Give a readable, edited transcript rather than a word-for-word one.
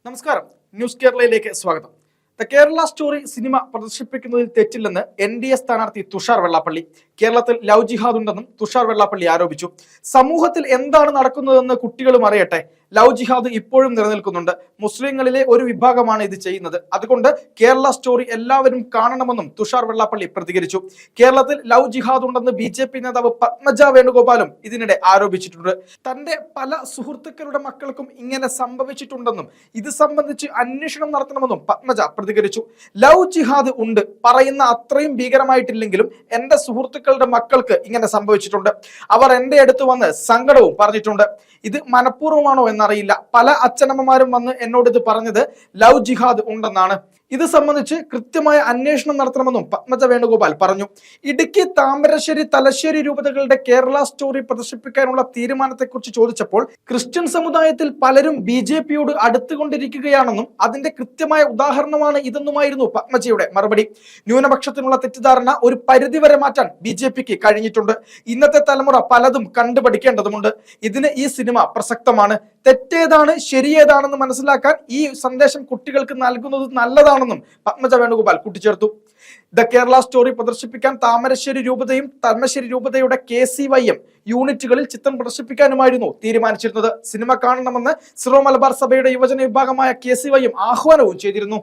നമസ്കാരം, ന്യൂസ് കേരളയിലേക്ക് സ്വാഗതം. ദ കേരള സ്റ്റോറി സിനിമ പ്രദർശിപ്പിക്കുന്നതിൽ തെറ്റില്ലെന്ന് NDA സ്ഥാനാർത്ഥി തുഷാർ വെള്ളാപ്പള്ളി. കേരളത്തിൽ ലവ് ജിഹാദ് ഉണ്ടെന്നും തുഷാർ വെള്ളാപ്പള്ളി ആരോപിച്ചു. സമൂഹത്തിൽ എന്താണ് നടക്കുന്നതെന്ന് കുട്ടികളും അറിയട്ടെ. ലവ് ജിഹാദ് ഇപ്പോഴും നിലനിൽക്കുന്നുണ്ട്. മുസ്ലിങ്ങളിലെ ഒരു വിഭാഗമാണ് ഇത് ചെയ്യുന്നത്. അതുകൊണ്ട് കേരള സ്റ്റോറി എല്ലാവരും കാണണമെന്നും തുഷാർ വെള്ളാപ്പള്ളി പ്രതികരിച്ചു. കേരളത്തിൽ ലവ് ജിഹാദ് ഉണ്ടെന്ന് BJP നേതാവ് പത്മജ വേണുഗോപാലും ഇതിനിടെ ആരോപിച്ചിട്ടുണ്ട്. തന്റെ പല സുഹൃത്തുക്കളുടെ മക്കൾക്കും ഇങ്ങനെ സംഭവിച്ചിട്ടുണ്ടെന്നും ഇത് സംബന്ധിച്ച് അന്വേഷണം നടത്തണമെന്നും പത്മജ പ്രതികരിച്ചു. ലവ് ജിഹാദ് ഉണ്ട്, പറയുന്ന അത്രയും ഭീകരമായിട്ടില്ലെങ്കിലും എന്റെ സുഹൃത്തുക്കളുടെ മക്കൾക്ക് ഇങ്ങനെ സംഭവിച്ചിട്ടുണ്ട്. അവർ എന്റെ അടുത്ത് വന്ന് സങ്കടവും പറഞ്ഞിട്ടുണ്ട്. ഇത് മനഃപൂർവ്വമാണോ എന്നറിയില്ല. പല അച്ഛനമ്മമാരും വന്ന് എന്നോട് ഇത് പറഞ്ഞത് ലവ് ജിഹാദ് ഉണ്ടെന്നാണ്. ഇത് സംബന്ധിച്ച് കൃത്യമായ അന്വേഷണം നടത്തണമെന്നും പത്മജ വേണുഗോപാൽ പറഞ്ഞു. ഇടുക്കി, താമരശ്ശേരി, തലശ്ശേരി രൂപതകളുടെ കേരള സ്റ്റോറി പ്രദർശിപ്പിക്കാനുള്ള തീരുമാനത്തെക്കുറിച്ച് ചോദിച്ചപ്പോൾ ക്രിസ്ത്യൻ സമുദായത്തിൽ പലരും BJPയോട് അടുത്തുകൊണ്ടിരിക്കുകയാണെന്നും അതിന്റെ കൃത്യമായ ഉദാഹരണമാണ് ഇതെന്നുമായിരുന്നു പത്മജയുടെ മറുപടി. ന്യൂനപക്ഷത്തിനുള്ള തെറ്റിദ്ധാരണ ഒരു പരിധിവരെ മാറ്റാൻ BJPക്ക് കഴിഞ്ഞിട്ടുണ്ട്. ഇന്നത്തെ തലമുറ പലതും കണ്ടുപഠിക്കേണ്ടതുണ്ട്. ഇതിന് ഈ സിനിമ പ്രസക്തമാണ്. തെറ്റേതാണ് ശരിയേതാണെന്ന് മനസ്സിലാക്കാൻ ഈ സന്ദേശം കുട്ടികൾക്ക് നൽകുന്നത് നല്ലതാണെന്നും പത്മജ വേണുഗോപാൽ കൂട്ടിച്ചേർത്തു. ദ കേരള സ്റ്റോറി പ്രദർശിപ്പിക്കാൻ താമരശ്ശേരി രൂപതയും തലശ്ശേരി രൂപതയുടെ KCYM യൂണിറ്റുകളിൽ ചിത്രം പ്രദർശിപ്പിക്കാനുമായിരുന്നു തീരുമാനിച്ചിരുന്നത്. സിനിമ കാണണമെന്ന് സിറോ മലബാർ സഭയുടെ യുവജന വിഭാഗമായ KCYM ആഹ്വാനവും ചെയ്തിരുന്നു.